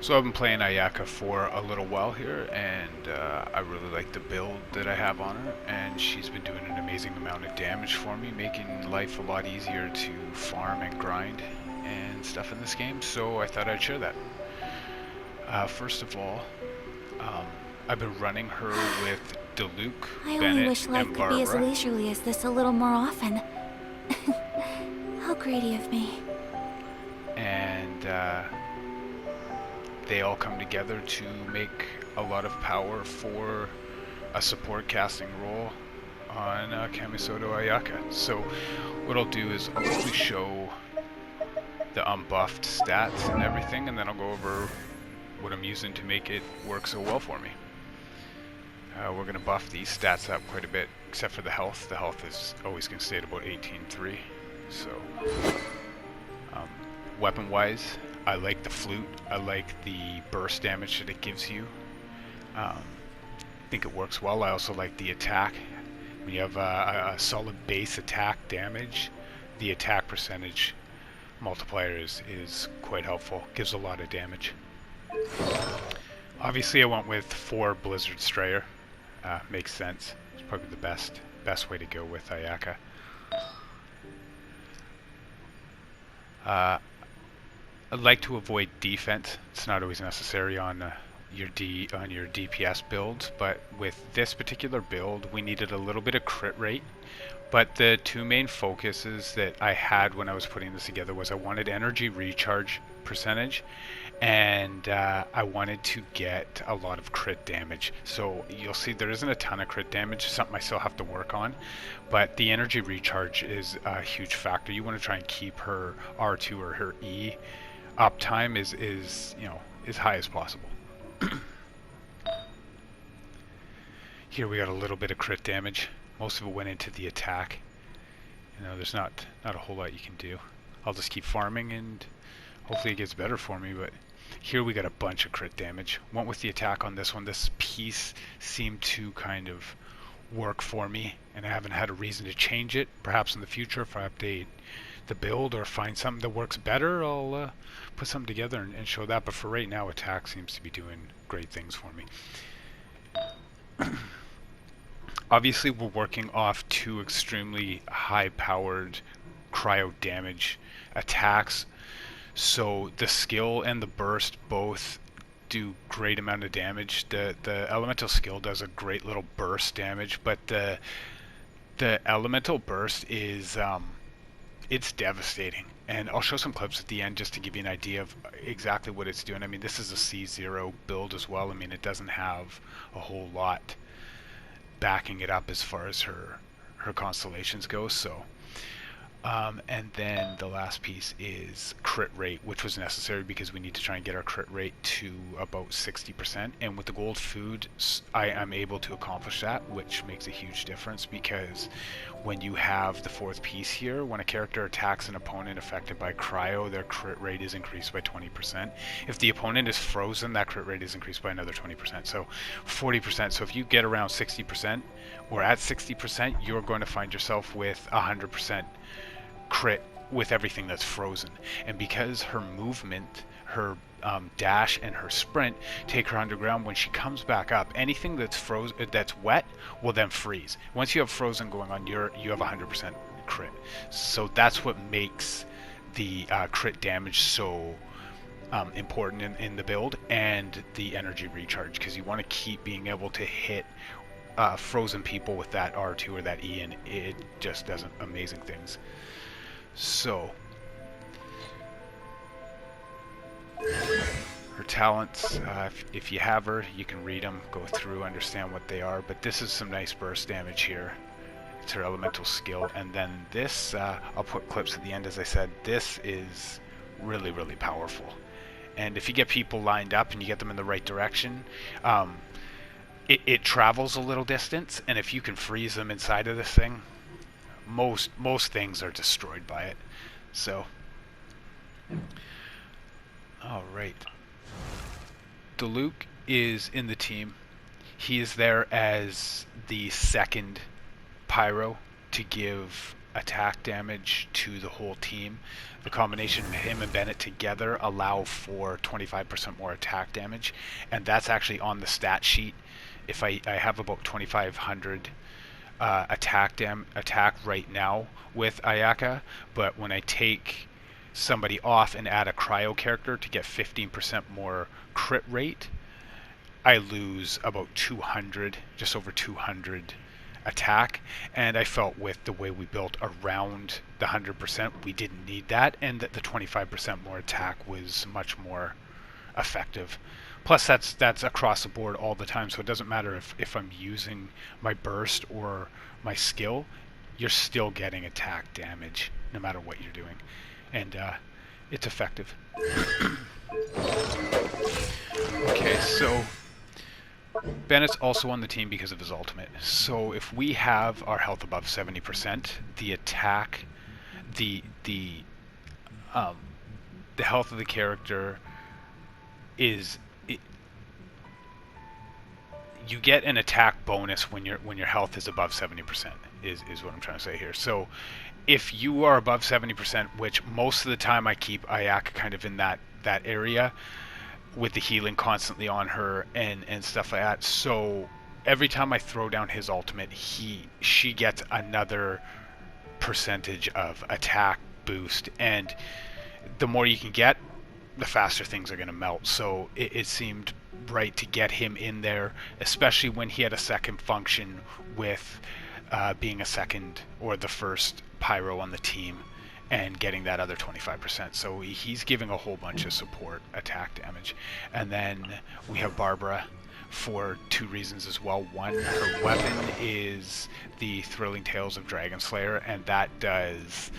So I've been playing Ayaka for a little while here, and I really like the build that I have on her, and she's been doing an amazing amount of damage for me, making life a lot easier to farm and grind and stuff in this game, so I thought I'd share that. First of all, um, I've been running her with Diluc, I only Bennett, wish life and could be as Barbara, leisurely as this a little more often. How greedy of me. and they all come together to make a lot of power for a support casting role on Kamisato Ayaka. So what I'll do is I'll quickly show the unbuffed stats and everything, and then I'll go over what I'm using to make it work so well for me. We're going to buff these stats up quite a bit, except for the health. The health is always going to stay at about 18.3. So, weapon-wise, I like the flute. I like the burst damage that it gives you. I think it works well. I also like the attack. When you have a solid base attack damage, the attack percentage multiplier is quite helpful. Gives a lot of damage. Obviously I went with 4 Blizzard Strayer. Makes sense. It's probably the best way to go with Ayaka. I'd like to avoid defense. It's not always necessary on your DPS builds, but with this particular build, we needed a little bit of crit rate. But the two main focuses that I had when I was putting this together was I wanted energy recharge percentage, and I wanted to get a lot of crit damage. So you'll see there isn't a ton of crit damage, something I still have to work on, but the energy recharge is a huge factor. You want to try and keep her R2 or her E uptime is as high as possible. Here we got a little bit of crit damage. Most of it went into the attack. There's not a whole lot you can do. I'll just keep farming and hopefully it gets better for me, but here we got a bunch of crit damage. Went with the attack on this one. This piece seemed to kind of work for me, and I haven't had a reason to change it. Perhaps in the future, if I update the build or find something that works better, I'll put something together and show that. But for right now, attack seems to be doing great things for me. Obviously, we're working off 2 extremely high-powered cryo damage attacks, so the skill and the burst both do great amount of damage. The elemental skill does a great little burst damage, but the elemental burst is it's devastating. And I'll show some clips at the end just to give you an idea of exactly what it's doing. I mean, this is a C0 build as well. I mean, it doesn't have a whole lot backing it up as far as her constellations go. So and then the last piece is crit rate, which was necessary because we need to try and get our crit rate to about 60%, and with the gold food I am able to accomplish that, which makes a huge difference, because when you have the 4th piece here, when a character attacks an opponent affected by cryo, their crit rate is increased by 20%. If the opponent is frozen, that crit rate is increased by another 20%, so 40%. So if you get around 60% or at 60%, you're going to find yourself with 100% crit with everything that's frozen. And because her movement, her dash and her sprint take her underground, when she comes back up, anything that's frozen, that's wet, will then freeze. Once you have frozen going on, you have 100% crit. So that's what makes the crit damage so important in the build, and the energy recharge, because you want to keep being able to hit frozen people with that R2 or that E, and it just does amazing things. So, her talents, if you have her, you can read them, go through, understand what they are, but this is some nice burst damage here. It's her elemental skill, and then this, I'll put clips at the end, as I said, this is really, really powerful. And if you get people lined up and you get them in the right direction, it travels a little distance, and if you can freeze them inside of this thing, most things are destroyed by it. So, all right. Diluc is in the team. He is there as the second pyro to give attack damage to the whole team. The combination of him and Bennett together allow for 25% more attack damage, and that's actually on the stat sheet. If I have about 2,500 attack right now with Ayaka, but when I take somebody off and add a cryo character to get 15% more crit rate, I lose about 200, just over 200 attack, and I felt with the way we built around the 100%, we didn't need that, and that the 25% more attack was much more effective. Plus, that's across the board all the time, so it doesn't matter if I'm using my burst or my skill, you're still getting attack damage no matter what you're doing, and it's effective. Okay, so Bennett's also on the team because of his ultimate. So if we have our health above 70%, the attack, the health of the character is you get an attack bonus when your health is above 70%. Is what I'm trying to say here. So if you are above 70%, which most of the time I keep Ayaka kind of in that area, with the healing constantly on her and stuff like that. So every time I throw down his ultimate, she gets another percentage of attack boost, and the more you can get, the faster things are going to melt. So it seemed right to get him in there, especially when he had a second function with being a second or the first pyro on the team and getting that other 25%. So he's giving a whole bunch of support attack damage. And then we have Barbara for two reasons as well. One, her weapon is the Thrilling Tales of Dragon Slayer, and that does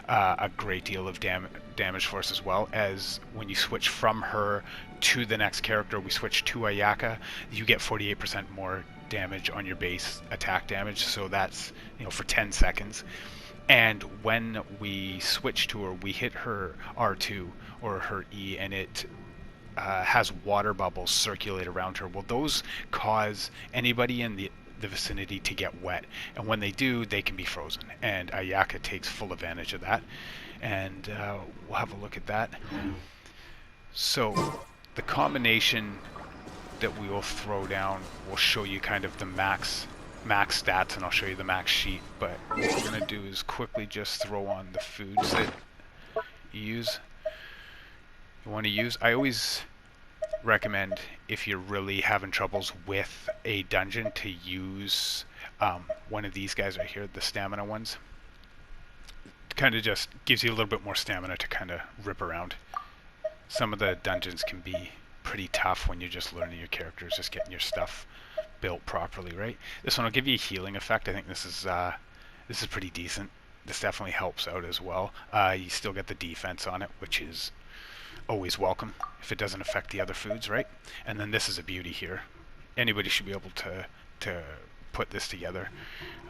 a great deal of damage for us, as well as when you switch from her to the next character, we switch to Ayaka, you get 48% more damage on your base attack damage. So that's, for 10 seconds. And when we switch to her, we hit her R2 or her E, and it has water bubbles circulate around her. Well, those cause anybody in the vicinity to get wet. And when they do, they can be frozen. And Ayaka takes full advantage of that. And we'll have a look at that. So the combination that we will throw down will show you kind of the max stats, and I'll show you the max sheet. But what we're going to do is quickly just throw on the foods that you want to use. I always recommend, if you're really having troubles with a dungeon, to use one of these guys right here, the stamina ones. It kind of just gives you a little bit more stamina to kind of rip around. Some of the dungeons can be pretty tough when you're just learning your characters, just getting your stuff built properly, right? This one will give you a healing effect. I think this is pretty decent. This definitely helps out as well. You still get the defense on it, which is always welcome if it doesn't affect the other foods, right? And then this is a beauty here. Anybody should be able to put this together.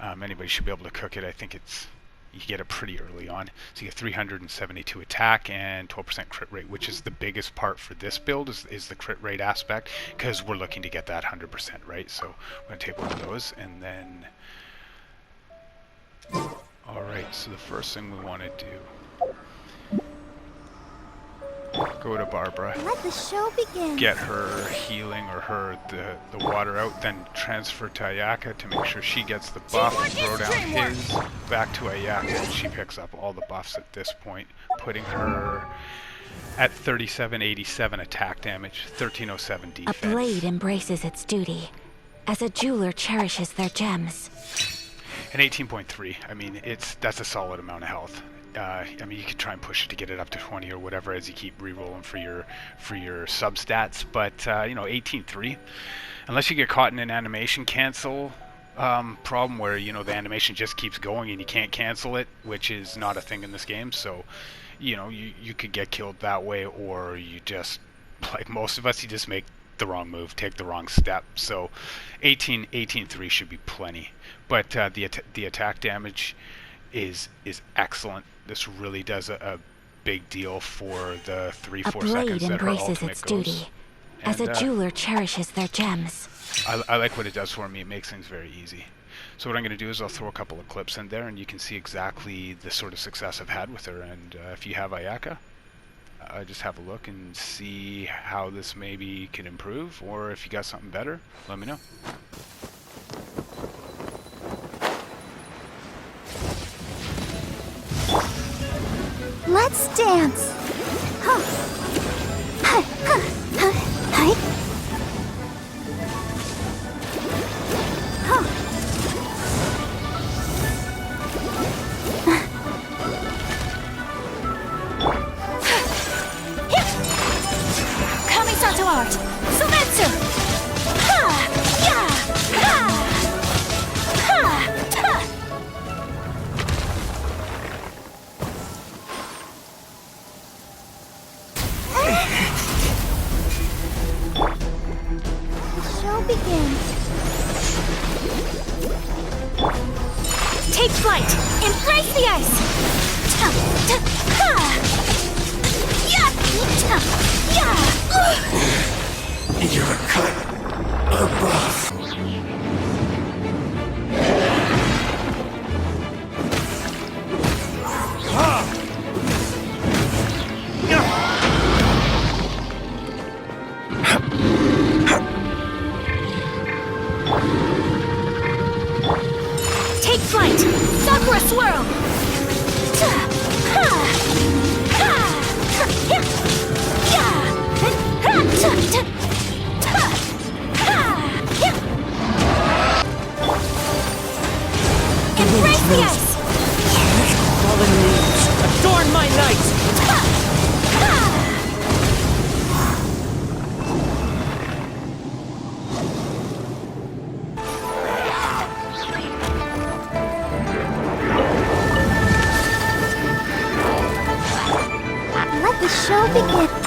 Anybody should be able to cook it. I think you get it pretty early on. So you get 372 attack and 12% crit rate, which is the biggest part for this build, is the crit rate aspect, because we're looking to get that 100%, right? So we're going to take one of those, and then... Alright, so the first thing we want to do... Go to Barbara. Let the show begin. Get her healing, or the water out, then transfer to Ayaka to make sure she gets the buff, throw down his, back to Ayaka, and she picks up all the buffs at this point, putting her at 3787 attack damage, 1307 defense. A blade embraces its duty, as a jeweler cherishes their gems. And 18.3, I mean, that's a solid amount of health. I mean, you could try and push it to get it up to 20 or whatever as you keep re-rolling for your sub-stats, but 18.3, unless you get caught in an animation cancel problem where, the animation just keeps going and you can't cancel it, which is not a thing in this game, so, you could get killed that way, or you just, like most of us, you just make the wrong move, take the wrong step. So 18.3 should be plenty, but the attack damage is excellent. This really does a big deal for the 3-4 seconds that her ultimate its goes. duty, as a jeweler cherishes their gems. I like what it does for me. It makes things very easy. So what I'm going to do is I'll throw a couple of clips in there, and you can see exactly the sort of success I've had with her. And if you have Ayaka, just have a look and see how this maybe can improve, or if you got something better, let me know. Let's dance. Huh. Hi, huh, huh, hi. Huh. Kamisato art. Sumetsu. Ha! Ya! Ha! Ha! Ha! Show begins. Take flight! Embrace the ice! Ta! Ta! Ha! Ya! Ta! Ya! You're cut above. Take flight! Sakura swirl! Ta! Ha! Ha! Ha! Ya! Ya! Ha! Ta! Ta! Ta! Ha! Ya! Embrace the ice! Fallen leaves, adorn my night! Ha! Ha! Let the show begin.